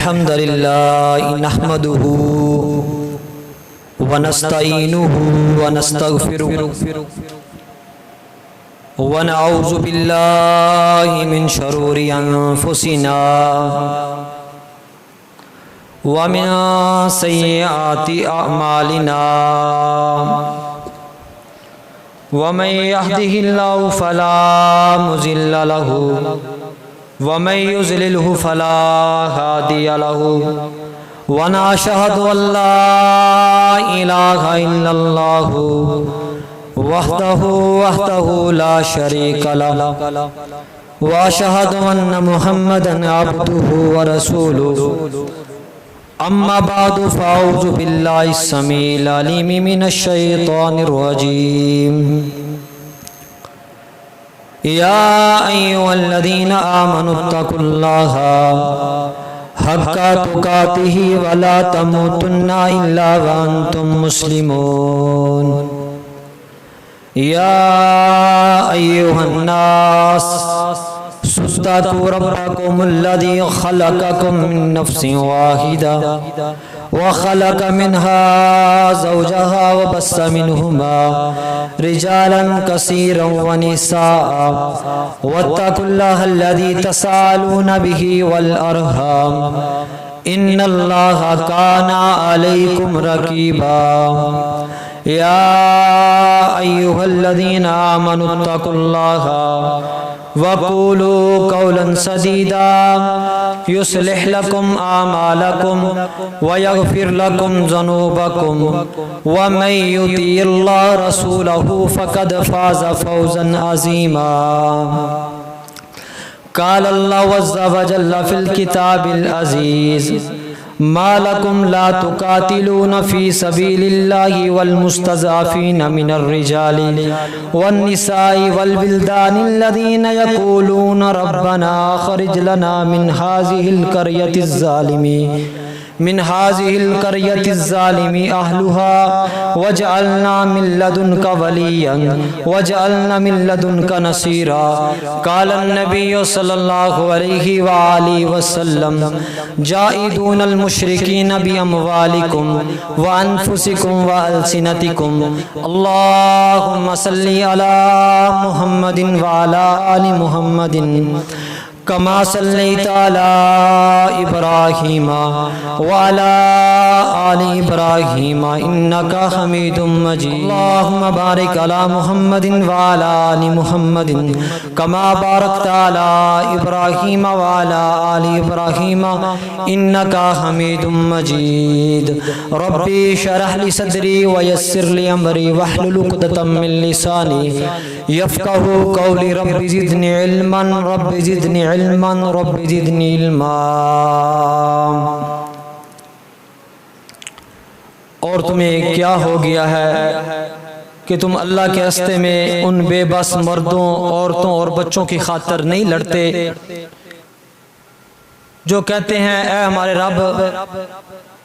अल्हम्दुलिल्लाह नहमदुहु व नस्तईनुहु व नस्तगफिरुहु व नऊज़ु बिल्लाहि मिन शुरूरि अनफुसिना व मिन सय्यिआति अअमालिना व मन यहदिहिल्लाहु फला मुज़िल्ल लहु व मन युज़लिलहु फला हादिय लहु व नशहदु अल्ला इलाहा इल्लल्लाहु वहदहु ला शरीका लहु व अशहदु अन्न मुहम्मदन अब्दुहु व रसूलुहु अम्मा बादु फ़अऊज़ु बिल्लाहि स्समीइल अलीम मिनश शैतानिर रजीम। या अय्युहल्लज़ीना आमनुत्तकुल्लाहा हक्का तुकातिही वला तमूतुन्ना इल्ला व अंतुम मुस्लिमून। या अय्युहन्नास इत्तक़ू रब्बकुमुल्लज़ी खलक़कुम मिन नफ्सिन वाहिदा व खलक़ मिन्हा ज़ौजहा व बस्स मिन्हुमा रिजालन कसीरन व निसाअ वत्तक़ुल्लाहल्लज़ी तसाअलूना बिही वल अरहाम इन्नल्लाहा काना अलैकुम रक़ीबा। या अय्युहल्लज़ीना आमनुत्तकुल्लाहा वक़ूलू क़ौलन सदीदा युस्लिह लकुम आमालकुम व यग़फिर लकुम ज़ुनूबकुम व मन युतिइल्लाह रसूलहु फ़क़द फ़ाज़ फ़ौज़न अज़ीमा। क़ाल अल्लाहु अज़्ज़ा व जल्ल फ़िल किताबिल अज़ीज़ मा लकुम ला तुक़ातिलून फ़ी सबीलिल्लाहि वल मुस्तज़अफ़ीन मिनर रिजालि वन निसाइ वल विल्दानि अल्लज़ीना यक़ूलून रब्बना अख़रिज लना मिन हाज़िहिल क़र्यतिज़ ज़ालिमि अहलुहा वजअलना मिन लदुनका वलिय्यन वजअलना मिन लदुनका नसीरा। क़ाल अन्नबिय्यु सल्लल्लाहु अलैहि व आलिहि वसल्लम जाइदूनल मुशरिकीन बिअमवालिकुम व अनफुसिकुम व अलसिनतिकुम। अल्लाहुम्मा सल्लि अला मुहम्मदिन व अला आलि मुहम्मदिन कमा सल्लैता अला इब्राहीम व अला आलि इब्राहीम इन्नका हमीदुम मजीद। अल्लाहुम्मा बारिक अला मुहम्मदिन व अला आलि मुहम्मदिन कमा बारकता अला इब्राहीम व अला आलि इब्राहीम इन्नका हमीदुम मजीद। रब्बी शरह ली सदरी व यस्सिर ली अमरी वहलुल उक़दतम मिन लिसानी यफ़क़हू क़ौली। Rabbi ज़िदनी इल्मन rabbi ज़िदनी इल्मन rabbi ज़िदनी इल्मा। और तुम्हें क्या हो गया है कि तुम अल्लाह के रास्ते में उन बेबस मर्दों, औरतों और बच्चों की खातिर नहीं लड़ते जो कहते हैं ऐ हमारे रब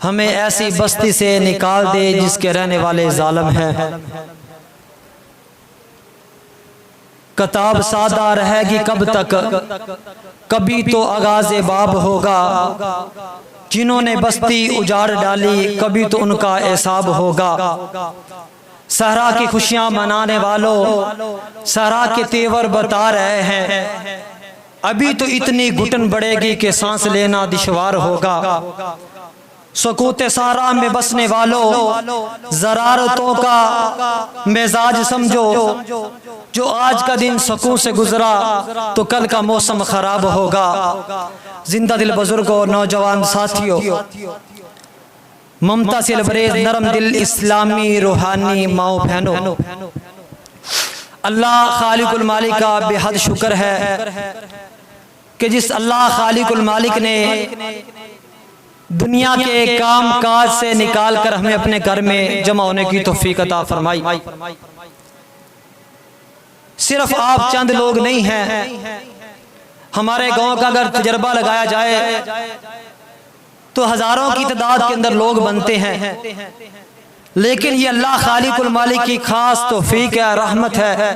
हमें ऐसी बस्ती से निकाल दे जिसके रहने वाले जालिम हैं। कताब सादा रहेगी कब तक, कभी तो आगाज़े बाब होगा। जिन्होंने बस्ती उजाड़ डाली कभी तो उनका एहसाब होगा। सहरा की खुशियां मनाने वालों सहरा के तेवर बता रहे हैं, अभी तो इतनी घुटन बढ़ेगी कि सांस लेना दुश्वार होगा। सुकूते सारा में बसने वालों ज़रारतों का मिजाज समझो, जो आज का दिन सुकून से गुजरा तो कल का मौसम खराब होगा। जिंदा दिल बुजुर्गों, नौजवान साथियों, ममता से लबरेज नरम दिल इस्लामी रूहानी माओ बहनों, अल्लाह खालिकुल मालिक का बेहद शुक्र है कि जिस अल्लाह खालिकुल मालिक ने दुनिया के काम काज से निकाल कर हमें अपने घर में जमा होने की तौफीक अता फरमाई। सिर्फ आप चंद लोग नहीं हैं, हमारे गांव का अगर तजर्बा लगाया जाए तो हजारों की तादाद के अंदर लोग बनते हैं, लेकिन ये अल्लाह खालिकुल मालिक की खास तौफीक है, रहमत है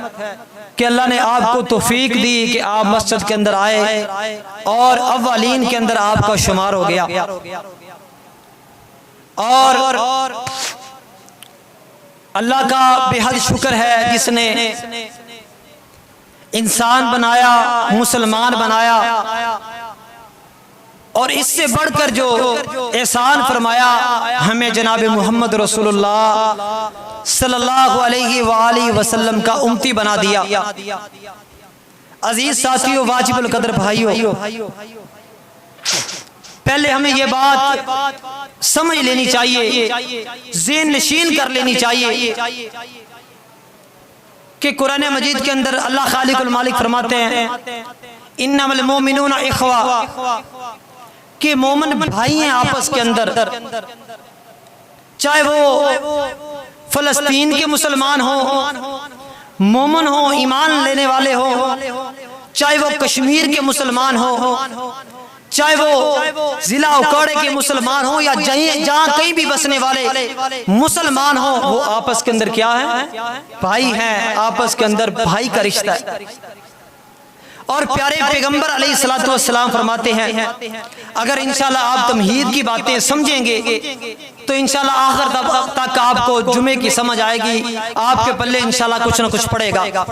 कि अल्लाह ने आपको तौफीक दी कि आप मस्जिद के अंदर आए और अव्वलीन के अंदर आपका शुमार हो गया। और अल्लाह का बेहद शुक्र है जिसने इंसान बनाया, मुसलमान बनाया, और इससे बढ़कर जो एहसान फरमाया हमें जनाब मोहम्मद रसूलुल्लाह सल्लल्लाहु अलैहि वसल्लम का उम्मती बना दिया। अजीज साथियों, वाजिबुल कदर भाइयों, पहले हमें ये बात समझ लेनी चाहिए, ज़हन नशीन कर लेनी चाहिए कि कुरान मजीद के अंदर अल्लाह खालिकुल मालिक फरमाते हैं इन्नमल मोमिनूना इख्वा, कि मोमिन भाई हैं आपस के अंदर, चाहे वो फलस्तीन के मुसलमान हो, मोमिन हो, ईमान लेने वाले हो, चाहे वो कश्मीर के मुसलमान हो, चाहे वो जिला उकाड़े के मुसलमान हो, या जहाँ कहीं भी बसने वाले मुसलमान हो, वो आपस के अंदर क्या है? भाई हैं। आपस के अंदर भाई का रिश्ता है। और प्यारे पैगंबर अलैहिस्सलातु वस्सलाम फरमाते हैं अगर इंशाल्लाह आप तमहीद की बातें समझेंगे तो इंशाल्लाह आखिर तक आपको जुमे की समझ आएगी, आपके पल्ले इंशाल्लाह कुछ ना कुछ पड़ेगा।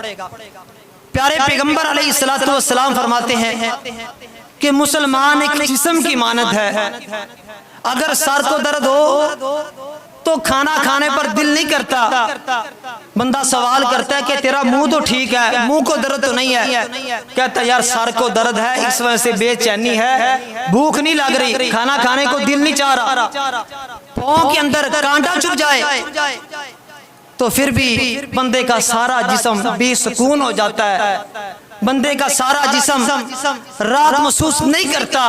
प्यारे पैगंबर अलैहिस्सलातु वस्सलाम फरमाते हैं कि मुसलमान एक जिस्म की मानद है। अगर सर को दर्द हो तो खाना खाने पर दिल नहीं करता। बंदा सवाल करता है कि तेरा मुंह तो ठीक है, मुंह को दर्द तो नहीं है। कहता यार सर को दर्द है, इस वजह से बेचैनी है, भूख नहीं लग रही, खाना खाने को दिल नहीं चाह रहा, पाँव के अंदर कांटा चुभ जाए तो फिर भी बंदे का सारा जिस्म बेसुकून हो जाता है, बंदे का सारा जिस्म राहत महसूस नहीं करता,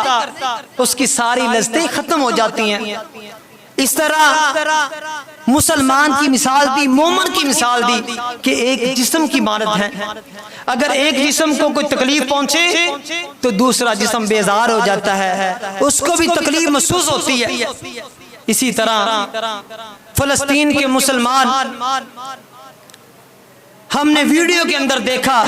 उसकी सारी लज्जतें खत्म हो जाती हैं। इस तरह मुसलमान की मिसाल दी, मोमिन की मिसाल दी कि एक जिस्म की मानद है। अगर एक जिस्म को कोई तकलीफ पहुंचे तो दूसरा जिस्म बेजार हो जाता है, उसको भी तकलीफ महसूस होती है। इसी तरह फलस्तीन के मुसलमान, हमने वीडियो के अंदर देखा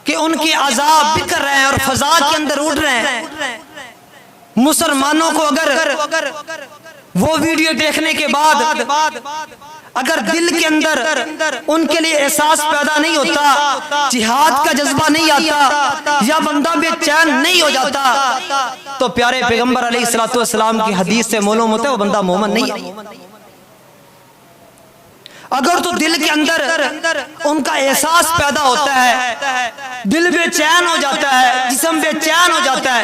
कि उनके अजाब बिखर रहे हैं और फजा के अंदर उड़ रहे हैं। मुसलमानों को अगर वो वीडियो देखने के बाद अगर दिल के अंदर उनके लिए एहसास पैदा नहीं होता, जिहाद का जज्बा नहीं आता, या बंदा बेचैन नहीं हो जाता, तो प्यारे पैगंबर अलैहिस्सलातु वस्सलाम की हदीस से मालूम होता है वो बंदा मोमिन नहीं है। अगर तो दिल के अंदर उनका एहसास पैदा होता है, दिल बेचैन हो जाता है, जिस्म बेचैन हो जाता है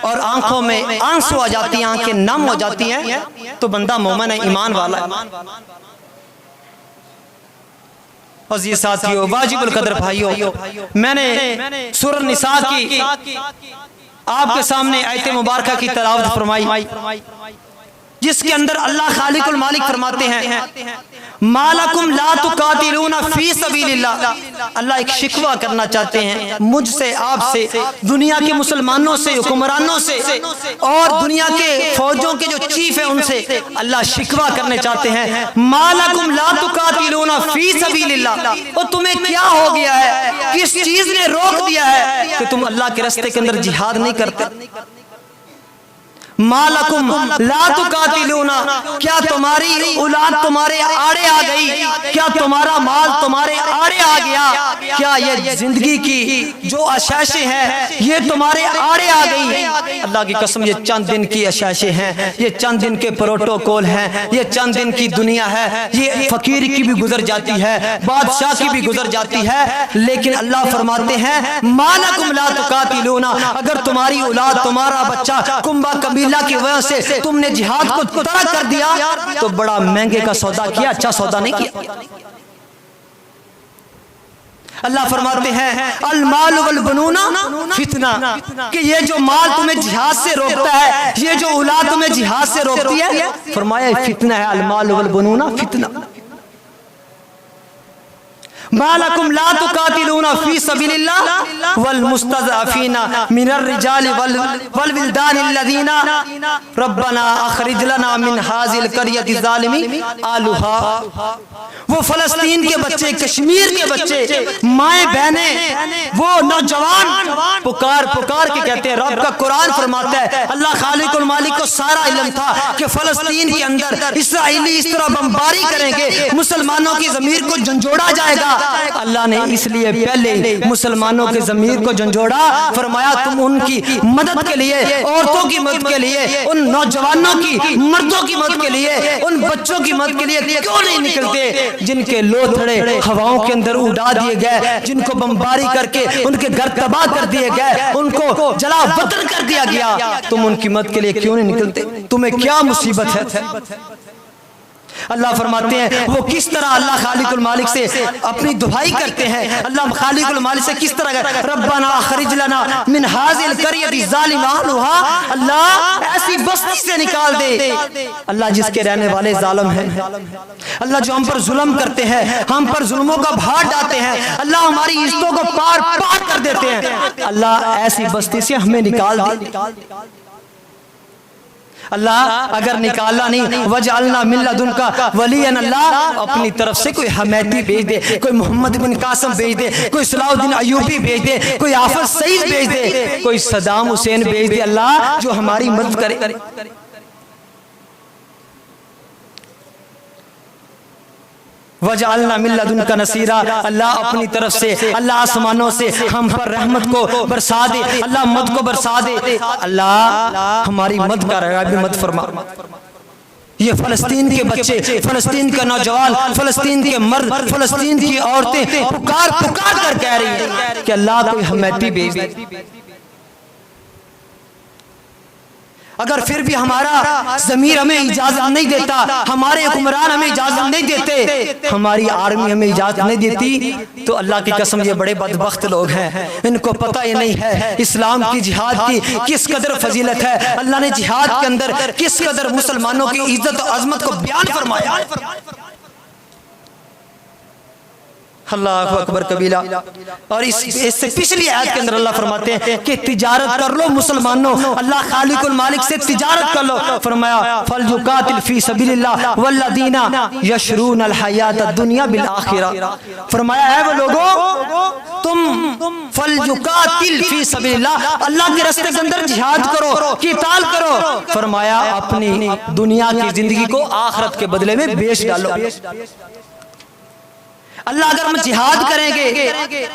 और आंखों में आंसू आ जाती हैं, आंखें नम हो जाती हैं, तो बंदा मोमिन है, ईमान वाला है। अजीज साथियों, वाजिबुल कदर भाइयों, मैंने सूरह निसा की आपके सामने आयत मुबारका की तिलावत फरमाई जिसके अंदर अल्लाह खालिकुल मालिक फरमाते हैं मालकुम ला तुकातिलूना फी सबीलिल्लाह। अल्लाह एक शिकवा करना चाहते हैं मुझसे, आपसे, दुनिया के मुसलमानों से, हुक्मरानों से और दुनिया के फौजों के जो चीफ है उनसे अल्लाह शिकवा करने चाहते हैं। मालकुम ला तुकातिलूना फी सबीलिल्लाह, और तुम्हें क्या हो गया है, किस चीज ने रोक दिया है कि तुम अल्लाह के रास्ते के अंदर जिहाद नहीं करते। मालकुम ला तुकातिलूना, क्या तुम्हारी औलाद तुम्हारे आड़े आ गई, क्या तुम्हारा माल तुम्हारे आड़े आ गया, क्या ये जिंदगी की जो आशाएं हैं ये तुम्हारे आड़े आ गई। अल्लाह की कसम, ये चंद दिन की आशाएं हैं, ये चंद दिन के प्रोटोकॉल हैं, ये चंद दिन की दुनिया है, ये फकीर की भी गुजर जाती है, बादशाह की भी गुजर जाती है, लेकिन अल्लाह फरमाते हैं मालकुम ला तुकातिलूना, अगर तुम्हारी औलाद, तुम्हारा बच्चा कुंभा कबीला की वजह से तुमने जिहाद को तर्क कर दिया तो बड़ा महंगे का सौदा किया, अच्छा सौदा नहीं किया। अल्लाह फरमाते हैं अल माल वल बनूना फितना, कि ये जो माल तुम्हें जिहाद से रोकता है, ये जो औलाद तुम्हें जिहाद से रोकती है, फरमाया फितना है। अल माल वल बनूना फितना। मालकुम ला तुकातिलूना फी सबीलिल्लाह वल मुस्तज़अफीना मिनर रिजाल वल विल्दान अल्लज़ीना रब्बना अखरिज लना मिन हाज़िल क़रयति ज़ालिमी आलुहा। वो फलस्तीन के बच्चे, कश्मीर के बच्चे, माए बहने, वो नौजवान पुकार पुकार के कहते हैं। रब का कुरान फरमाता है, अल्लाह खालिकुल मालिक को सारा इल्म था कि फलस्तीन के अंदर इसराइली इस तरह बमबारी करेंगे, मुसलमानों की ज़मीर को झंझोड़ा जाएगा। अल्लाह ने इसलिए पहले मुसलमानों के ज़मीर को झंझोड़ा, फरमाया तुम उनकी मदद के लिए, औरतों की मदद के लिए, उन नौजवानों की, मर्दों की मदद के लिए, उन बच्चों की मदद के लिए क्यों नहीं निकलते जिनके लोथड़े हवाओं के अंदर उड़ा दिए गए, जिनको बमबारी करके उनके घर तबाह कर दिए गए, उनको जला वतन कर दिया गया। तुम उनकी मदद के लिए क्यों नहीं निकलते? तुम्हें क्या मुसीबत है? अल्लाह फरमाते हैं वो किस तरह अल्लाह खालिकुल मालिक से अपनी दुहाई करते हैं। अल्लाह खालिकुल मालिक से किस तरह, रब्बना अखरिज लना मिन हाज़िल क़रियति ज़ालिमा अहलुहा, अल्लाह ऐसी बस्ती से निकाल दे, अल्लाह जिसके रहने वाले जालिम हैं, अल्लाह जो हम पर जुल्म करते हैं, हम पर जुल्मों का भार डालते हैं, अल्लाह हमारी इज्जतों को पार पार कर देते हैं, अल्लाह ऐसी बस्ती से हमें निकाल दे। अल्लाह अगर निकाला नहीं, वजअलना मिन लदुनका वलियन, अल्लाह अपनी तरफ से कोई हमेती भेज दे, कोई मोहम्मद बिन कासिम भेज दे, कोई सलाहुद्दीन अय्यूबी भेज दे, कोई आफत सईद भेज दे, कोई सदाम हुसैन भेज दे, अल्लाह जो हमारी मदद करे। वजअलना मिन लदुनका नसीरा, अल्लाह अपनी तरफ से, अल्लाह आसमानों से हम पर रहमत को बरसा दे, अल्लाह मदद को बरसा दे, अल्लाह हमारी मदद का रगा भी मत फरमा। ये फलस्तीन के बच्चे, फलस्तीन के नौजवान, फलस्तीन के मर्द, फलस्तीन की औरतें पुकार पुकार कर कह रही है कि अल्लाह कोई हमेती भेज दे। अगर फिर भी हमारा ज़मीर हमें इजाजत नहीं देता, हमारे हुक्मरान हमें इजाजत नहीं देते, हमारी आर्मी हमें इजाजत नहीं देती, तो अल्लाह की कसम ये बड़े बदबख्त लोग हैं, इनको पता ही नहीं है इस्लाम की जिहाद की किस कदर फजीलत है। अल्लाह ने जिहाद के अंदर किस कदर मुसलमानों की इज्जत और अजमत को बयान फरमाया। अल्लाहु अकबर कबीला। और इससे पिछली आयत के अंदर अल्लाह फरमाते हैं कि तिजारत कर लो मुसलमानों, अल्लाह खालिकुल मालिक से तिजारत कर लो। फरमाया फल युकातिल फी सबीलिल्लाह वल्लदीना यशरून अल हयात दुनिया बिल आखिरा। फरमाया है वो लोगों तुम फल युकातिल फी सबीलिल्लाह, अल्लाह के रास्ते के अंदर जिहाद करो, क़िताल करो। फरमाया अपनी दुनिया की जिंदगी को आखिरत के बदले में बेच डालो। अल्लाह अगर हम जिहाद करेंगे,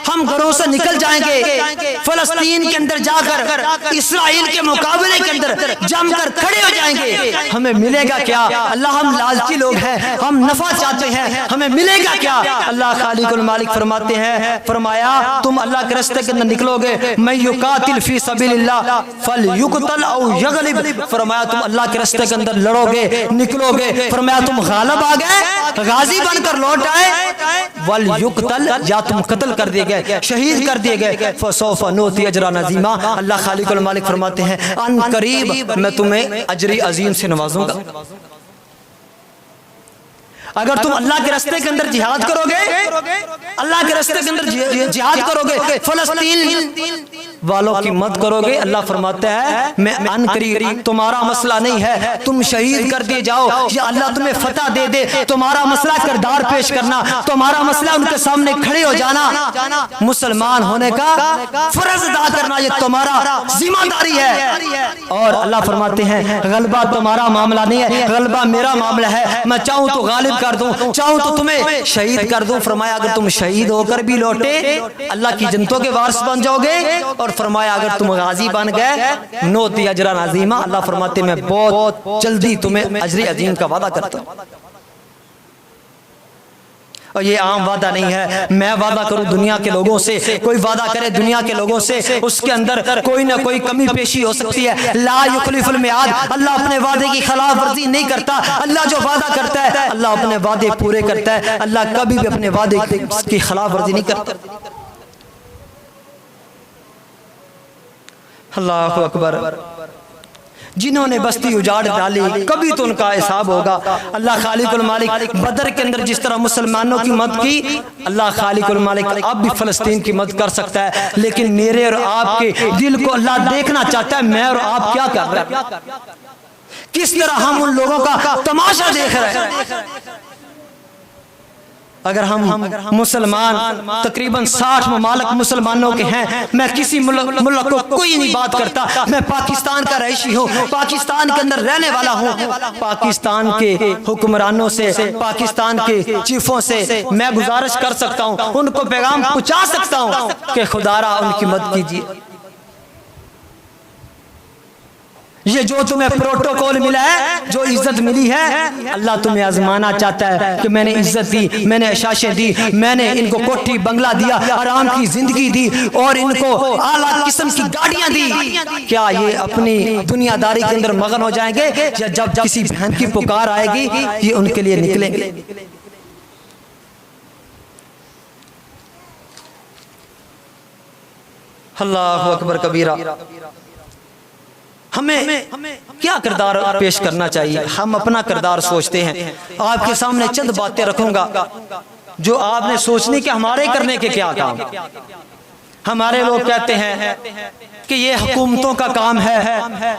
हम घरों से निकल जाएंगे, फलस्तीन के अंदर जाकर इसराइल के मुकाबले के अंदर जमकर खड़े हो जाएंगे, हमें मिलेगा क्या? अल्लाह हम लालची लोग हैं, हम नफा चाहते हैं, हमें मिलेगा क्या? अल्लाह खालिकुल मालिक फरमाते हैं, फरमाया तुम अल्लाह के रास्ते के अंदर निकलोगे, मैं युकातिल फी सबीलिल्लाह फल युक्तल औ यगलिब। फरमाया तुम अल्लाह के रास्ते के अंदर लड़ोगे, निकलोगे, फरमाया तुम गालिब आ गए, गाजी बनकर लौट आए, वल युक्तल या तुम कत्ल कर दिए गए, शहीद कर दिए गए, फसौफ नूती अजरा नज़ीमा। अल्लाह खालिकुल मालिक फरमाते हैं अन करीब मैं तुम्हें अजरी अजीम से नवाजूंगा। अगर तुम अल्लाह के रास्ते के अंदर जिहाद करोगे, अल्लाह के रास्ते के अंदर जिहाद करोगे, फलस्तीन वालों की मदद करोगे, अल्लाह फरमाता है मैं अन करीब, तुम्हारा मसला नहीं है तुम शहीद कर दिए जाओ या अल्लाह तुम्हें फतह दे दे, तुम्हारा मसला किरदार पेश करना, तुम्हारा मसला उनके सामने खड़े हो जाना, मुसलमान होने का फर्ज अदा करना, ये तुम्हारा जिम्मेदारी है। और अल्लाह फरमाते हैं गलबा तुम्हारा मामला नहीं है, गलबा मेरा मामला है, मैं चाहूँ तो गालिब कर दूं, चाहूँ तो तुम्हें शहीद कर दूं। फरमाया अगर तुम शहीद होकर भी लौटे अल्लाह की जनतों के वारिस बन जाओगे। और फरमाया अगर तुम गाजी बन गए नोती अजरा अजीमा, अल्लाह फरमाते मैं बहुत जल्दी तुम्हें अजर अजीम का वादा करता हूँ। और ये आम वादा नहीं है, मैं वादा करूं दुनिया के लोगों से, कोई वादा करे दुनिया के लोगों से उसके अंदर कोई ना कोई कमी पेशी हो सकती है। ला युखलिफुल मिआद, अल्लाह अपने वादे की खिलाफ वर्जी नहीं करता। अल्लाह जो वादा करता है अल्लाह अपने वादे पूरे करता है, अल्लाह कभी भी अपने वादे की खिलाफ वर्जी नहीं करता। अल्लाह अकबर। जिन्होंने बस्ती उजाड़ डाली कभी तो उनका हिसाब होगा। अल्लाह खालिकुल मालिक बदर के अंदर जिस तरह मुसलमानों की मदद की, अल्लाह खालिकुल मालिक अब भी फलस्तीन की मदद कर सकता है। लेकिन मेरे और आपके दिल को अल्लाह देखना चाहता है मैं और आप क्या कर रहे हैं, किस तरह हम उन लोगों का तमाशा देख रहे हैं। अगर हम मुसलमान तकरीबन 60 ममालिक मुसलमानों के हैं, मैं किसी मुल्क को कोई नहीं बात करता, मैं पाकिस्तान का रईसी हूँ, पाकिस्तान के अंदर रहने वाला हूँ, पाकिस्तान के हुक्मरानों से, पाकिस्तान के चीफों से मैं गुजारिश कर सकता हूँ, उनको पैगाम पहुँचा सकता हूँ कि खुदारा उनकी मदद कीजिए। ये जो तुम्हें प्रोटोकॉल मिला है, जो इज्जत मिली है, अल्लाह तुम्हें आजमाना चाहता है कि मैंने इज्जत दी, मैंने अशाशे दी, मैंने इनको कोठी बंगला दिया, आराम की जिंदगी दी और इनको आला किस्म की गाड़ियां दी। क्या ये अपनी दुनियादारी के अंदर मगन हो जाएंगे या जब किसी बहन की पुकार आएगी ये उनके लिए निकलेंगे? अल्लाहु अकबर कबीरा। हमें क्या किरदार पेश करना चाहिए? हम अपना किरदार सोचते हैं। आपके सामने चंद बातें रखूंगा जो आपने सोचने के हमारे करने के क्या काम। हमारे लोग कहते हैं कि ये हुकूमतों का काम है,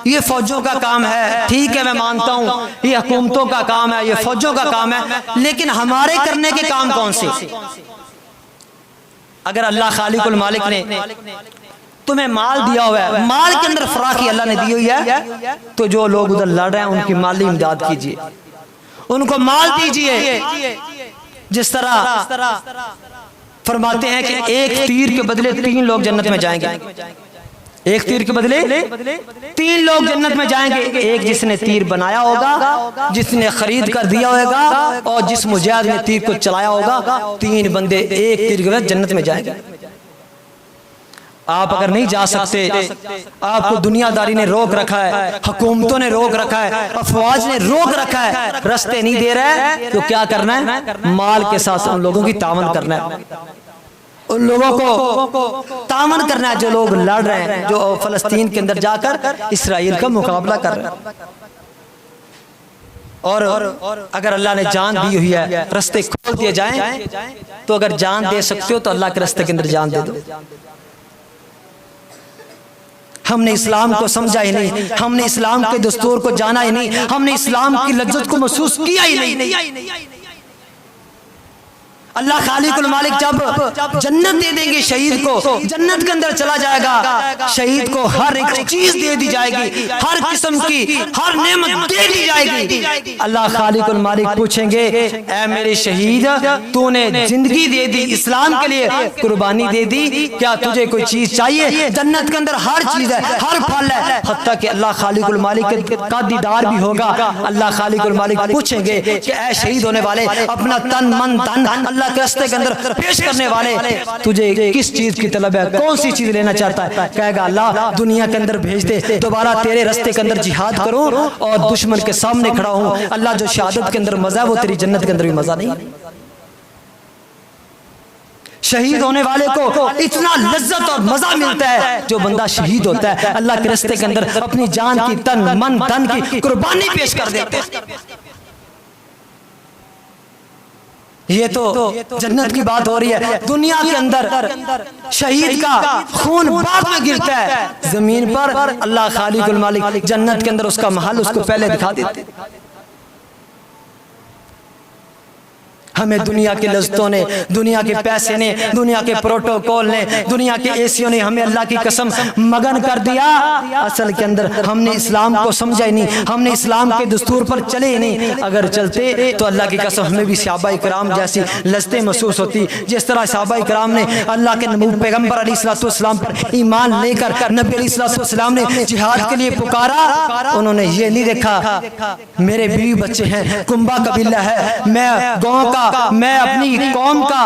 ये फौजों का काम है। ठीक है, मैं मानता हूँ ये हुकूमतों का काम है, ये फौजों का काम है, लेकिन हमारे करने के काम कौन से? अगर अल्लाह खालिकुल मालिक ने तुम्हें माल दिया हुआ है, माल के अंदर फराखी अल्लाह ने दी हुई है, तो जो लोग उधर लड़ रहे हैं उनकी माली इमदाद कीजिए, उनको माल दीजिए। जिस तरह फरमाते हैं कि एक तीर के बदले 3 लोग जन्नत में जाएंगे, एक तीर के बदले 3 लोग जन्नत में जाएंगे। एक जिसने तीर बनाया होगा, जिसने खरीद कर दिया होगा, और जिस मुजाहिद ने तीर को चलाया होगा। 3 बंदे एक तीर के बदले जन्नत में जाएंगे। आप अगर नहीं जा सकते, आपको दुनियादारी ने रोक रखा है, हुकूमतों ने रोक रखा है, अफवाज ने रोक रखा है, रास्ते नहीं दे रहा है, तो क्या करना है? माल के साथ उन लोगों की तावन करना है, उन लोगों को तावन करना है जो लोग लड़ रहे हैं, जो फलस्तीन के अंदर जाकर इसराइल का मुकाबला कर रहे हैं। और अगर अल्लाह ने जान दी हुई है, रास्ते खोल दिए जाएं, तो अगर जान दे सकते हो तो अल्लाह के रास्ते के अंदर जान दे दो। हमने इस्लाम को समझा ही नहीं, हमने इस्लाम के दस्तूर को जाना ही नहीं, हमने इस्लाम की लज्जत को महसूस किया ही नहीं। अल्लाह खालिकुल मालिक जब जन्नत दे देंगे शहीद को, जन्नत के अंदर चला जाएगा, शहीद को हर एक चीज दे दी जाएगी, हर किस्म की हर नेमत दे दी जाएगी। अल्लाह खालिकुल मालिक पूछेंगे, ऐ मेरे शहीद, तूने जिंदगी दे दी, इस्लाम के लिए कुर्बानी दे दी, क्या तुझे कोई चीज चाहिए? जन्नत के अंदर हर चीज है, हर फल है, हत्ता कि अल्लाह खालिकुल मालिक का दीदार भी होगा। अल्लाह खालिकुल मालिक पूछेंगे कि ऐ शहीद होने वाले, अपना तन मन धन के रास्ते के अंदर पेश करने वाले, तुझे किस चीज की तलब है, कौन सी चीज लेना चाहता है? कहेगा अल्लाह दुनिया के अंदर भेज दे, दोबारा तेरे रास्ते के अंदर जिहाद करूं और दुश्मन के सामने खड़ा हूं। अल्लाह जो शहादत के अंदर मजा है वो तेरी जन्नत के अंदर भी मजा नहीं। शहीद होने वाले को इतना लज्जत और मजा मिलता है जो बंदा शहीद होता है, अल्लाह के रास्ते के अंदर अपनी जान की, तन मन धन की कुर्बानी पेश कर देते हैं। ये तो जन्नत की बात हो रही है। दुनिया के अंदर शहीद का खून बाग में गिरता है, जमीन पर अल्लाह खालिकुल मालिक जन्नत के अंदर उसका महल उसको पहले दिखा देते। हमें दुनिया के लज्जतों ने, दुनिया के पैसे ने, दुनिया के प्रोटोकॉल ने, दुनिया के एसियों ने हमें अल्लाह की कसम मगन कर दिया। असल के अंदर हमने इस्लाम को समझा ही नहीं, हमने इस्लाम के दस्तूर पर चले ही नहीं। अगर चलते तो अल्लाह की कसम हमें भी सहाबाए किराम जैसी लज्जतें महसूस होती। जिस तरह सहाबाए किराम ने अल्लाह के पैगम्बर अलैहिस्सलाम पर ईमान लेकर नबी अलैहिस्सलाम ने जिहाद के लिए पुकारा, उन्होंने ये नहीं देखा मेरे बीवी बच्चे हैं, कुंबा कबीला है, मैं गाँव का, मैं अपनी कौम का,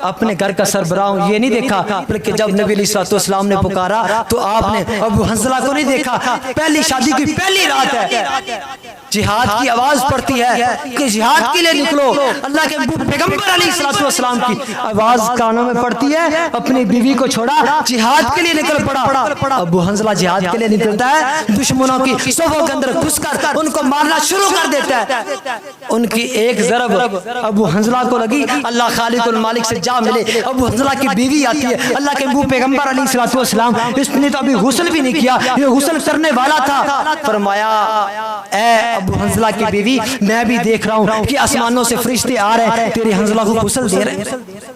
अपने घर का सरबराह हूं, ये नहीं देखा। बल्कि जब नबी अलैहिस्सलाम ने पुकारा तो आपने अबू हंज़ला को नहीं देखा। पहली शादी की पहली रात है, जिहाद की आवाज पड़ती है कि जिहाद के लिए निकलो। अल्लाह के पैगंबर अलैहिस्सलाम की आवाज कानों में पड़ती है, अपनी बीवी को छोड़ा जिहाद के लिए निकल पड़ा। अबू हंज़ला जिहाद के लिए निकलता है, दुश्मनों की सफ़ों के अंदर घुसकर उनको मारना शुरू कर देता है। उनकी एक ज़रब अबू हंजला को लगी अल्लाह खालिकुल मालिक से जा मिले। अबू हंजला की बीवी आती है, अल्लाह के महबूब पैगंबर अलैहिस्सलाम, इसने तो अभी गुस्ल भी नहीं किया, ये गुस्ल करने वाला था। फरमाया ए अबू हंजला की बीवी, मैं भी देख रहा हूँ कि आसमानों से फरिश्ते आ रहे हैं, तेरे हंजला को गुस्ल दे रहे हैं।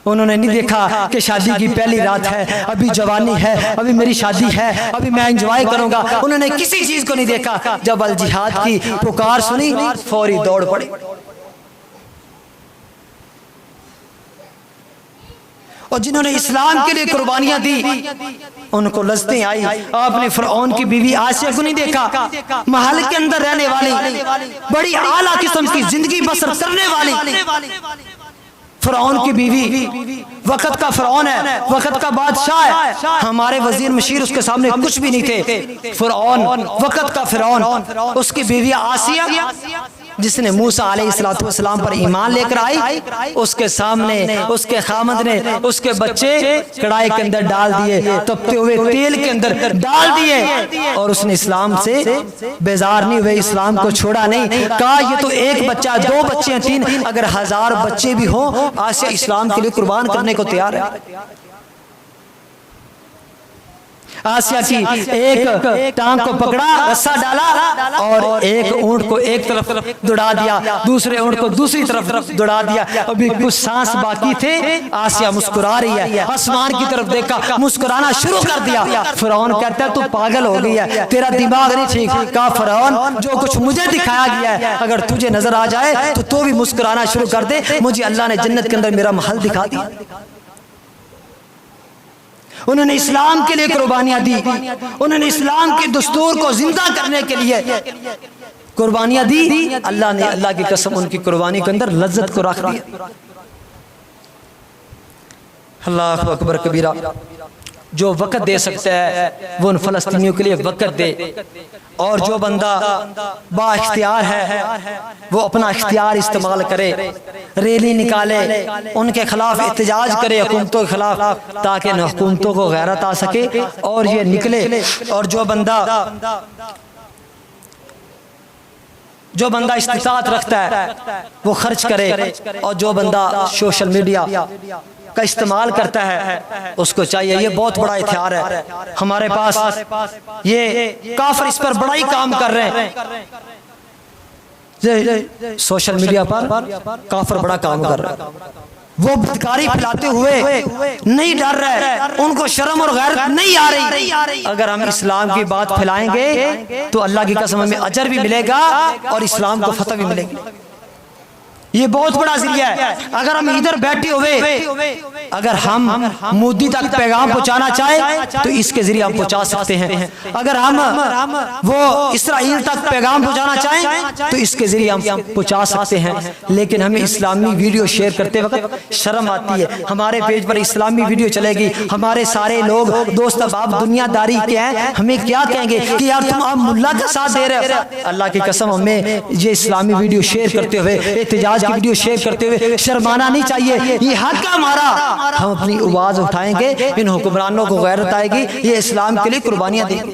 उन्होंने नहीं देखा कि शादी की पहली रात है, अभी जवानी है, अभी मेरी शादी है, अभी मैं एंजॉय करूंगा। उन्होंने किसी चीज को नहीं देखा। जब अल जिहाद की पुकार सुनी, फौरी दौड़ पड़ी। और जिन्होंने इस्लाम के लिए कुर्बानियां दी, उनको लज्जतें आई। आपने फिरौन की बीवी आसिया को नहीं देखा, महल के अंदर रहने वाली, बड़ी आला किस्म की जिंदगी बसर करने वाली फिरौन की बीवी, वक्त का फिरौन है, वक्त का बादशाह है। हमारे वजीर मशीर उसके सामने कुछ भी नहीं थे। फिरौन, वक्त का फिरौन, उसकी बीवी आसिया जिसने मूसा अलैहिस्सलाम पर ईमान लेकर आई, उसके सामने उसके खामद ने उसके बच्चे कढ़ाई के अंदर डाल दिए, तपते हुए तेल के अंदर डाल दिए, और उसने इस्लाम से बेजार नहीं हुए, इस्लाम को छोड़ा नहीं। कहा ये तो एक बच्चा, दो बच्चे, तीन, अगर 1000 बच्चे भी हों, आसिया इस्लाम के लिए कुर्बान करने को तैयार है। आसिया की एक टांग को पकड़ा, रस्सा डाला और एक ऊंट को एक तरफ दौड़ा दिया, दूसरे ऊंट को दूसरी तरफ दौड़ा दिया। अभी कुछ सांस बाकी थे, आसिया मुस्कुरा रही है, आसमान की तरफ देखा, मुस्कुराना शुरू कर दिया। फिरौन कहता है तू पागल हो गई है, तेरा दिमाग नहीं ठीक। कहा फिरौन, जो कुछ मुझे दिखाया गया है अगर तुझे नजर आ जाए तो तू भी मुस्कुराना शुरू कर दे। मुझे अल्लाह ने जन्नत के अंदर मेरा महल दिखा दिया। उन्होंने इस्लाम के लिए कुर्बानियां दी, उन्होंने इस्लाम के दस्तूर को जिंदा करने के लिए कुर्बानियां दी। अल्लाह ने, अल्लाह की कसम, उनकी कुर्बानी के अंदर लज्जत को रख दिया। अल्लाह अकबर कबीरा। जो वक़्त दे सकता है वो उन फलस्तीनियों के लिए वक़्त दे, और जो बंदा बाइख्तियार है वो अपना इख्तियार इस्तेमाल करे, रैली निकाले, उनके खिलाफ एहतजाज करे, हुकूमतों के खिलाफ, ताकि न हुकूमतों को गैरत आ सके और ये निकले। और जो बंदा इस्तिताअत रखता है वो खर्च करे, और जो बंदा सोशल मीडिया का इस्तेमाल करता है उसको चाहिए, ये बहुत बड़ा हथियार है हमारे पास। ये काफिर इस पर बड़ा ही काम कर रहे हैं, सोशल मीडिया पर काफिर बड़ा काम कर रहा है। वो बदकारी फैलाते हुए नहीं डर रहे, उनको शर्म और गैरत नहीं आ रही। अगर हम इस्लाम की बात फैलाएंगे तो अल्लाह की कसम हमें अजर भी मिलेगा और इस्लाम को फतह भी मिलेगी। ये बहुत बड़ा जरिया है। अगर हम इधर बैठे हुए अगर हम मोदी तक पैगाम पहुंचाना चाहे तो इसके जरिए हम पहुंचा सकते हैं। अगर हम वो इस्राइल तक पैगाम पहुंचाना चाहें तो इसके जरिए हम पहुंचा सकते हैं। लेकिन हमें इस्लामी वीडियो शेयर करते वक्त शर्म आती है। हमारे पेज पर इस्लामी वीडियो चलेगी, हमारे सारे लोग दोस्त अहबाब दुनियादारी के हैं, हमें क्या कहेंगे कि यार तुम आप मुल्ला का साथ दे रहे हो। अल्लाह की कसम हमें ये इस्लामी वीडियो शेयर करते हुए, एहतजाज की वीडियो शेयर करते हुए शर्माना नहीं चाहिए। ये हक है हमारा, हम अपनी आवाज उठाएंगे, इन हुक्मरानों को गैरत आएगी, ये इस्लाम के लिए कुर्बानियां देंगे।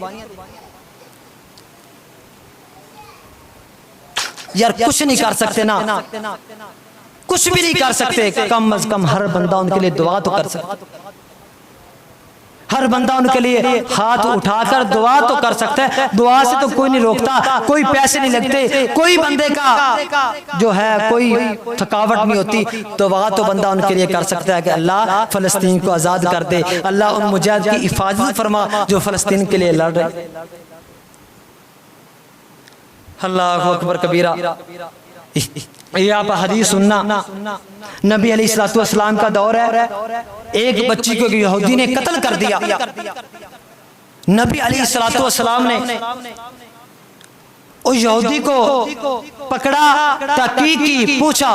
यार कुछ नहीं कर सकते ना, कुछ भी नहीं कर सकते, कम अज कम हर बंदा उनके लिए दुआ तो कर सकता, हर बंदा उनके लिए हाथ उठाकर दुआ तो कर सकता है। दुआ से तो कोई नहीं रोकता, कोई पैसे नहीं लगते, कोई बंदे का जो है कोई थकावट नहीं होती। दुआ तो बंदा उनके लिए कर सकता है कि अल्लाह फलस्तीन को आज़ाद कर दे, अल्लाह उन मुजाहिद की हिफाजत फरमा जो फलस्तीन के लिए लड़ रहे। अल्लाह अकबर कबीरा। ये आप हदीस सुनना, नबी अलैहिस्सलाम का दौर है, एक बच्ची को यहूदी ने कत्ल कर दिया। नबी अलैहिस्सलाम ने उस यहूदी को पकड़ा, तहकीक की, पूछा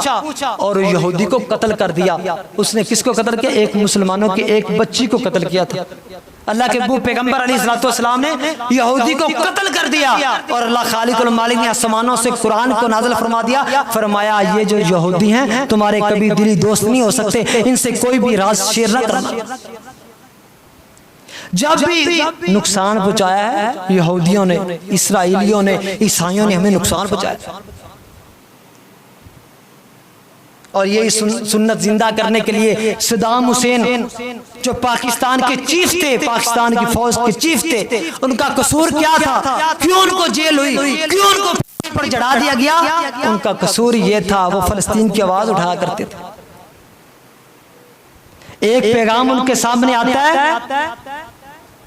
और यहूदी को कत्ल कर दिया। उसने किसको कत्ल किया? एक मुसलमानों की एक बच्ची को कत्ल किया था। अल्लाह के महबूब पैगंबर अलैहिस्सलाम ने यहूदी को कत्ल कर दिया और अल्लाह खालिकुल मालिक ने आसमानों से कुरान को नाज़िल फरमा दिया। फरमाया ये जो यहूदी हैं तुम्हारे कभी दिली दोस्त नहीं हो सकते, इनसे कोई भी राज शेयर न करना। जब भी नुकसान पहुंचाया है यहूदियों ने, इसराइलियों ने, ईसाइयों ने हमें नुकसान पहुंचाया। और यही सुन्नत जिंदा करने के लिए सद्दाम हुसैन जो पाकिस्तान के चीफ थे, पाकिस्तान की फौज के चीफ थे, उनका कसूर क्या था? क्यों उनको जेल हुई? क्यों उनको पर चढ़ा दिया गया? उनका कसूर ये था, वो फलस्तीन की आवाज उठाया करते थे। एक पैगाम उनके सामने आता है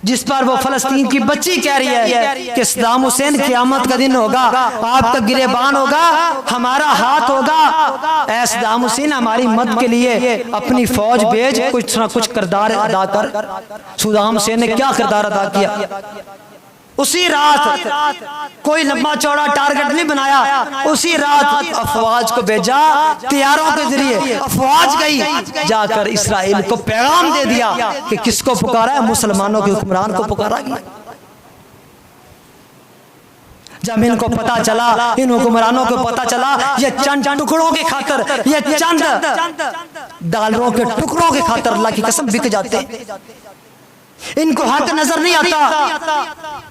जिस पर वो फलस्तीन की बच्ची कह रही है कि सद्दाम हुसैन क़यामत का दिन होगा, आपका गिरेबान होगा, हमारा हाथ होगा। ऐ सद्दाम हुसैन, हमारी मदद के लिए अपनी फौज भेज, कुछ ना कुछ किरदार अदा कर। सद्दाम हुसैन ने क्या किरदार अदा किया? उसी रात कोई लंबा चौड़ा टारगेट नहीं बनाया, उसी रात अफवाज को भेजा, तैयारों के जरिए अफवाज गई, जाकर इस्राएल को पैगाम दे दिया कि किसको पुकारा है? मुसलमानों के हुक्मरान को पुकारा गया। जब इनको पता चला, इन हुक्मरानों को पता चला ये चंद टुकड़ों के खातर, ये चंद डॉलरों के टुकड़ों के खातर अल्लाह की कसम बिक जाते, इनको हक नजर नहीं आता।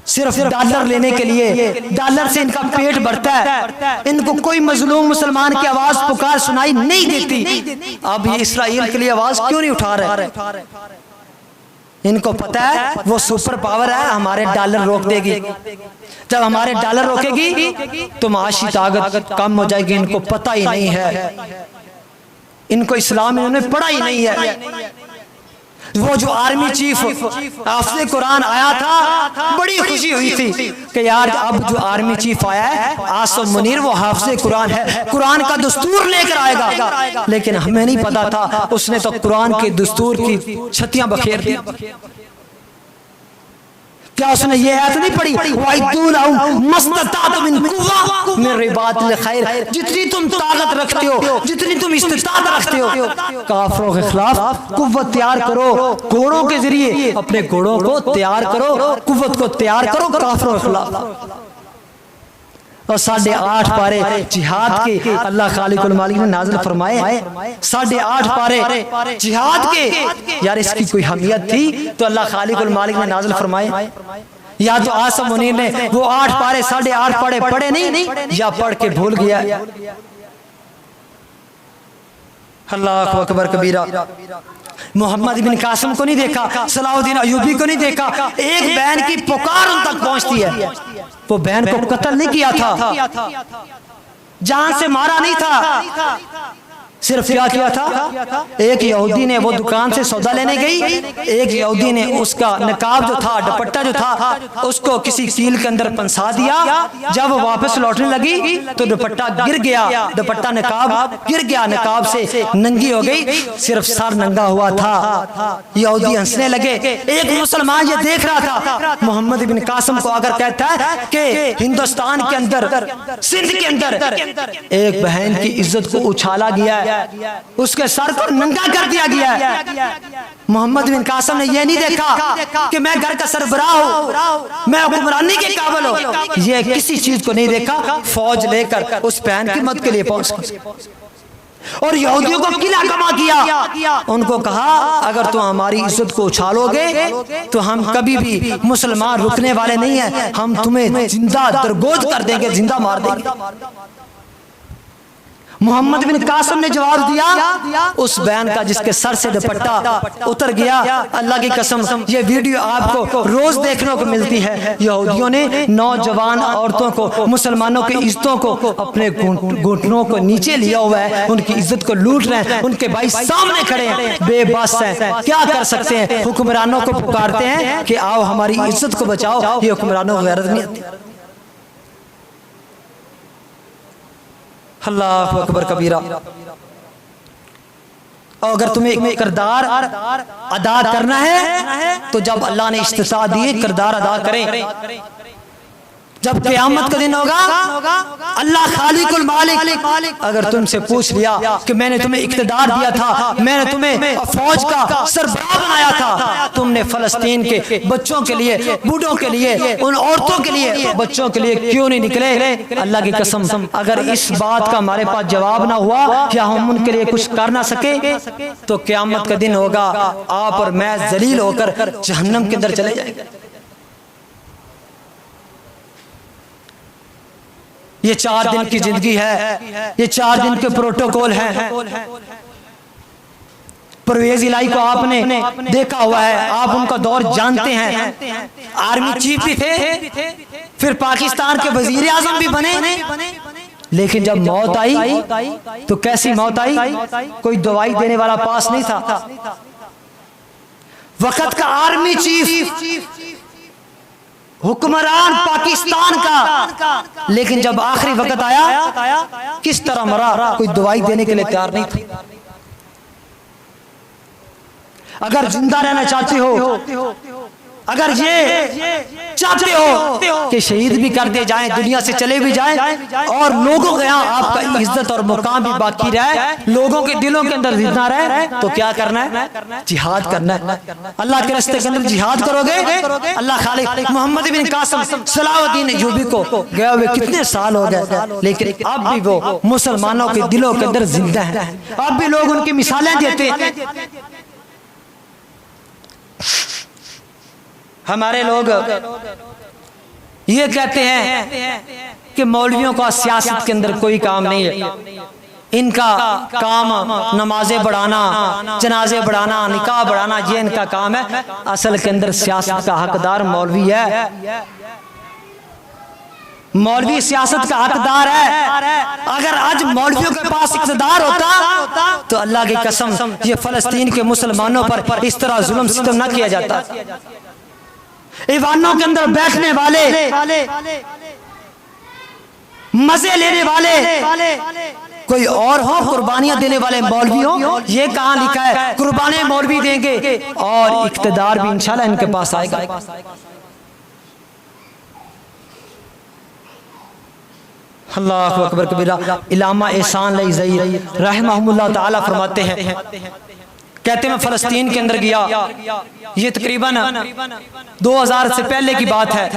सिर्फ डॉलर लेने के लिए, डॉलर से इनका पेट भरता है, इनको कोई मजलूम मुसलमान की आवाज पुकार सुनाई नहीं देती। अब ये इस्राएल के लिए आवाज क्यों नहीं उठा रहे? इनको पता है वो सुपर पावर है, हमारे डॉलर रोक देगी। जब हमारे डॉलर रोकेगी तो माशी ताकत कम हो जाएगी। इनको पता ही नहीं है, इनको इस्लाम इन्होंने पढ़ा ही नहीं है। वो जो आर्मी चीफ हाफिज़े कुरान आया था, बड़ी खुशी हुई थी कि यार अब जो आर्मी चीफ आया है आसिम मुनीर, वो हाफिज़े कुरान है, कुरान का दस्तूर लेकर आएगा। लेकिन हमें नहीं पता था उसने तो कुरान के दस्तूर की छतियां बखेर दी। क्या उसने ये आयत नहीं पढ़ी? जितनी तुम ताकत रखते हो, जितनी तुम इस्तिताअत रखते हो, काफिरों के खिलाफ कुव्वत तैयार करो, घोड़ों के जरिए अपने घोड़ों को तैयार करो, कुव्वत को तैयार करो काफिरों के खिलाफ। और 8.5 पारे जिहाद के अल्लाह खालिकुल मालिक ने नाज़िल फरमाए। 8.5 पारे जिहाद के, यार इसकी कोई अहमियत थी तो अल्लाह खालिकुल मालिक ने नाज़िल फरमाए। या तो आसिम मुनीर ने वो 8 पारे 8.5 पारे पढ़े नहीं, या पढ़ के भूल गया। अल्लाहु अकबर कबीरा। मोहम्मद इब्न कासिम को नहीं देखा, सलाहुद्दीन अय्यूबी को नहीं देखा। एक बहन की पुकार उन तक पहुंचती है। वो बहन को कत्ल नहीं किया था, जान से मारा नहीं था, सिर्फ क्या किया था? एक यहूदी ने वो दुकान से सौदा लेने गई, एक यहूदी ने उसका नकाब जो था, दुपट्टा जो था, उसको किसी कील के अंदर पंसा दिया। जब वो वापस लौटने लगी तो दुपट्टा गिर गया, दुपट्टा नकाब गिर गया, नकाब से नंगी हो गई, सिर्फ सर नंगा हुआ था। यहूदी हंसने लगे। एक मुसलमान ये देख रहा था, मोहम्मद इब्न कासिम को अगर कहता है कि हिंदुस्तान के अंदर, सिंध के अंदर एक बहन की इज्जत को उछाला गया है, उसके सर को नंगा कर दिया गया है। मोहम्मद बिन कासिम ने यह नहीं देखा कि मैं घर का सरबराह हूं, मैं हुक्मरानी के काबिल हूं, ये किसी चीज को नहीं देखा। फौज लेकर उस बहन की मदद के लिए पहुंच गए और यहूदियों को किला कमा किया। उनको कहा अगर तुम हमारी इज्जत को उछालोगे तो हम कभी भी मुसलमान रुकने वाले नहीं है, हम तुम्हें जिंदा दरगोज कर देंगे, जिंदा मार देंगे। मोहम्मद बिन कासिम ने जवाब दिया उस बहन का जिसके सर से दुपट्टा उतर गया। अल्लाह की कसम ये वीडियो आपको रोज देखने को मिलती है। यहूदियों ने नौजवान औरतों को, मुसलमानों की इज्जतों को अपने घुटनों को नीचे लिया हुआ है, उनकी इज्जत को लूट रहे हैं। उनके भाई सामने खड़े हैं, बेबस हैं, क्या कर सकते हैं? हुक्मरानों को पुकारते हैं कि आओ हमारी इज्जत को बचाओ। ये हुक्मरानों को गैरत नहीं आती। अल्लाहु अकबर कबीरा। और अगर तुम्हें किरदार अदा करना है तो जब अल्लाह ने इस्तिता दी किरदार अदा करें। जब क़यामत का दिन होगा अल्लाह खालिकुल मालिक अगर तुमसे पूछ लिया कि मैंने तुम्हें इक़्तिदार दिया था, मैंने तुम्हें फौज का सरबराह बनाया था, तुमने फ़लस्तीन के बच्चों के लिए, बूढ़ों के लिए, उन औरतों के लिए, बच्चों के लिए क्यों नहीं निकले? अल्लाह की कसम अगर इस बात का हमारे पास जवाब ना हुआ या हम उनके लिए कुछ कर ना सके तो क़यामत का दिन होगा आप और मैं जलील होकर जहन्नम के अंदर चले जाएंगे। ये 4 दिन की जिंदगी है, ये 4 दिन के प्रोटोकॉल हैं। परवेज इलाही को आपने देखा हुआ है, आप उनका दौर जानते हैं। आर्मी चीफ भी थे, फिर पाकिस्तान के वजीर आजम भी बने, लेकिन जब मौत आई तो कैसी मौत आई? कोई दवाई देने वाला पास नहीं था। वक्त का आर्मी चीफ, हुक्मरान पाकिस्तान का, लेकिन जब आखिरी वक्त आया किस तरह मरा? कोई दवाई देने के लिए तैयार नहीं था। अगर जिंदा रहना चाहते हो, अगर ये चाहते हो कि शहीद भी कर दिए जाएं, दुनिया से चले भी जाएं, और लोगों के यहाँ आपका इज्जत और मुकाम भी बाकी रहे, लोगों के दिलों के अंदर जिंदा रहे, तो क्या करना है? जिहाद करना है। अल्लाह के रास्ते के अंदर जिहाद करोगे। अल्लाह खालिक मोहम्मद बिन कासिम सलाहुद्दीन अय्यूबी को गए हुए कितने साल हो गए, लेकिन अब भी वो मुसलमानों के दिलों के अंदर जिंदा है। अब भी लोग उनकी मिसालें देते हैं। हमारे लोग ये कहते हैं कि मौलवियों का सियासत के अंदर कोई काम नहीं है, इनका काम नमाजें बढ़ाना, जनाजे बढ़ाना, निकाह बढ़ाना, ये इनका काम है। असल के अंदर सियासत का हकदार मौलवी है। मौलवी सियासत का हकदार है। अगर आज मौलवियों के पास इक़्तिदार होता तो अल्लाह की कसम ये फलस्तीन के मुसलमानों पर इस तरह जुल्म सितम न किया जाता। ईवानों के अंदर बैठने वाले, मजे लेने वाले कोई और हो, कुर्बानियां देने वाले मौलवी हो। ये कहां लिखा है? कुर्बानी मौलवी देंगे और इक़्तिदार भी इंशाल्लाह इनके पास आएगा। अल्लाहु अकबर कबीरा। इलामा एहसान लई रहमहुल्लाह ताला फरमाते हैं, कहते हैं मैं फलस्तीन के अंदर गया, ये तकरीबन 2000 से पहले की बात है।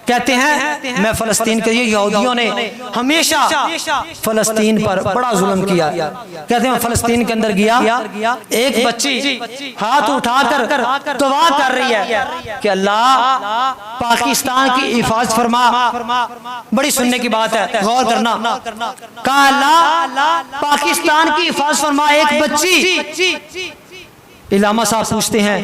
कहते हैं मैं फलस्तीन के, ये यहूदियों ने हमेशा फलस्तीन पर बड़ा जुल्म किया। कहते हैं मैं फलस्तीन के अंदर गया, एक बच्ची हाथ उठाकर दुआ कर रही है कि अल्लाह पाकिस्तान की हिफाजत फरमा। बड़ी सुनने की बात है, गौर करना। कहा अल्लाह पाकिस्तान की हिफाजत फरमा। एक बच्ची। इलामा साहब पूछते हैं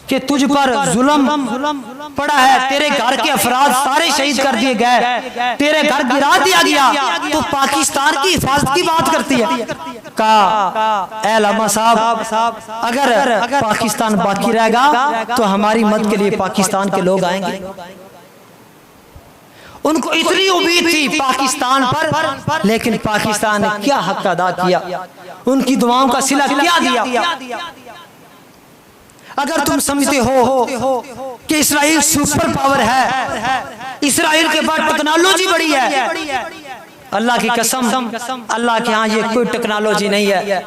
कि तुझ पर जुल्म पड़ा है, तेरे घर के अफराद सारे शहीद कर दिए गए, तेरे घर गिरा दिया गया, तो पाकिस्तान की हिफाजत की बात करती है। कहा इलामा साहब अगर पाकिस्तान बाकी रहेगा तो हमारी मदद के लिए पाकिस्तान के लोग आएंगे। उनको इतनी उम्मीद थी पाकिस्तान पर, लेकिन पाकिस्तान ने क्या हक अदा किया, उनकी दुआओं का सिला क्या दिया। अगर तुम समझते हो कि इस्राइल सुपर पावर है, इस्राइल के पास टेक्नोलॉजी बड़ी है, अल्लाह की कसम अल्लाह के यहाँ ये कोई टेक्नोलॉजी नहीं है।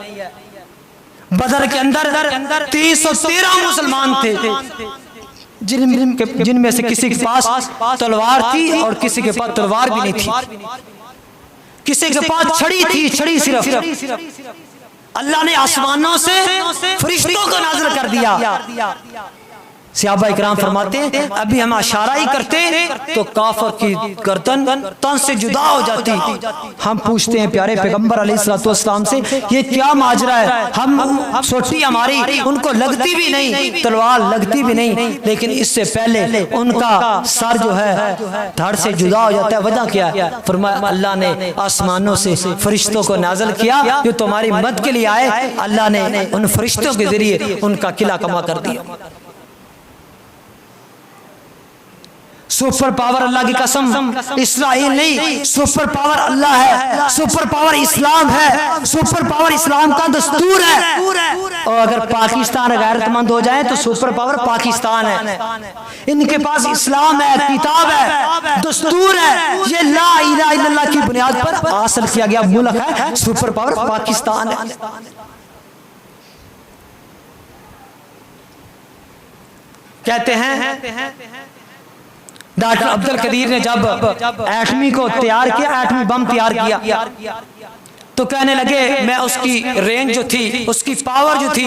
बदर के अंदर 313 मुसलमान थे, जिनमें से किसी के पास तलवार थी और किसी के पास तलवार भी नहीं थी, किसी के पास छड़ी थी, छड़ी सिर्फ। अल्लाह ने आसमानों से फरिश्तों को नाज़िल कर दिया। सहाबा इकराम फरमाते हैं अभी हम इशारा ही करते तो काफर की गर्दन तन से जुदा हो जाती। हम पूछते हैं प्यारे पैगंबर अलैहिस्सलाम से ये क्या माजरा है? हम सोटी हमारी उनको लगती भी नहीं, तलवार लगती भी नहीं, लेकिन इससे पहले उनका सर जो है धड़ से जुदा हो जाता है। वजह क्या है? फरमाया अल्लाह ने आसमानों से फरिश्तों को नाज़िल किया जो तुम्हारी मदद के लिए आए। अल्लाह ने उन फरिश्तों के जरिए उनका किला कमा कर दिया। सुपर पावर अल्लाह की कसम इस्राइल नहीं, सुपर पावर अल्लाह है, सुपर पावर इस्लाम है, सुपर पावर इस्लाम का दस्तूर है। और अगर पाकिस्तान गैरतमंद हो जाए तो सुपर पावर पाकिस्तान है। इनके पास इस्लाम है, किताब है, दस्तूर है, ये ला इलाहा इल्लल्लाह की बुनियाद पर हासिल किया गया मुल्क है। सुपर पावर पाकिस्तान है। कहते हैं डॉक्टर अब्दुल कदीर ने जब एटमी को तैयार किया, एटमी बम तैयार किया, तो कहने लगे मैं उसकी रेंज जो थी, उसकी पावर जो थी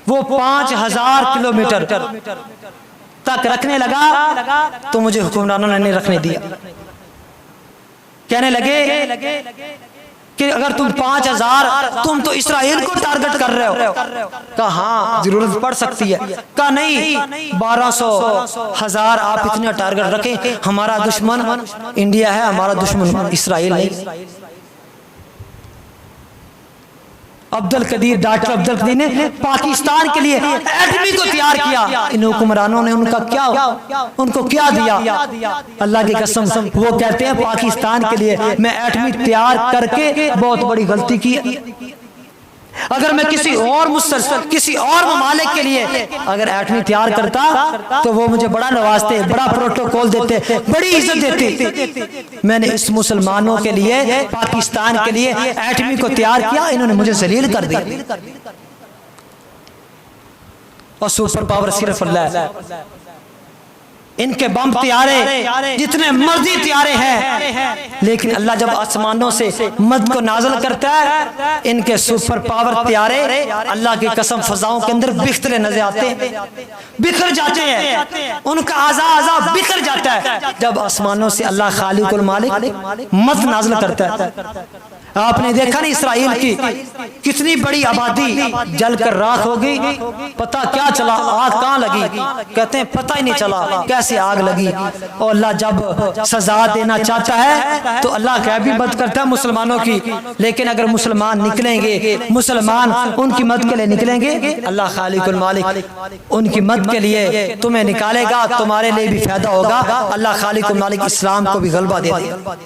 वो 5000 किलोमीटर तक रखने लगा, तो मुझे हुक्मरानों ने नहीं रखने दिया। कहने लगे कि अगर तुम 5000 तुम तो इसराइल को टारगेट कर रहे हो। कहा हाँ जरूरत पड़ सकती है। कहा नहीं 1200-1000 आप इतने टारगेट रखें, हमारा दुश्मन इंडिया है, हमारा दुश्मन इसराइल नहीं। डॉक्टर अब्दुल कदीर ने पाकिस्तान के लिए एटमी को तैयार किया। इन हुक्मरानों ने उनको क्या दिया? अल्लाह की कसम वो कहते हैं पाकिस्तान के लिए मैं एटमी तैयार करके बहुत बड़ी गलती की। अगर मैं किसी और ममालिक के लिए अगर एटमी तैयार करता तो वो मुझे बड़ा नवाजते, बड़ा प्रोटोकॉल देते, बड़ी इज्जत देते। मैंने इस मुसलमानों के लिए, पाकिस्तान के लिए एटमी को तैयार किया, इन्होंने मुझे जलील कर दिया। और सुपर पावर सिर्फ अल्लाह है। इनके बम तैयारे जितने मर्जी तैयारे हैं, लेकिन अल्लाह जब आसमानों से मद को नाज़िल करता है, इनके सुपर पावर तैयारे अल्लाह की कसम फजाओं के अंदर बिखरे नजर आते हैं, बिखर जाते हैं, उनका आज़ा बिखर जाता है जब आसमानों से अल्लाह खालिकुल मालिक मद नाज़िल करता है। आपने देखा नहीं इसराइल की कितनी बड़ी आबादी जलकर राख हो गई, पता क्या चला आग कहाँ लगी? कहते हैं पता ही नहीं चला कैसे आग लगी। और अल्लाह जब सजा देना चाहता है तो अल्लाह क्या भी मदद करता है मुसलमानों की। लेकिन अगर मुसलमान निकलेंगे, मुसलमान उनकी मदद के लिए निकलेंगे, अल्लाह खालिकुल मालिक उनकी मदद के लिए तुम्हें निकालेगा, तुम्हारे लिए भी फायदा होगा। अल्लाह खालिकुल मालिक इस्लाम को भी गलबा दे देगा।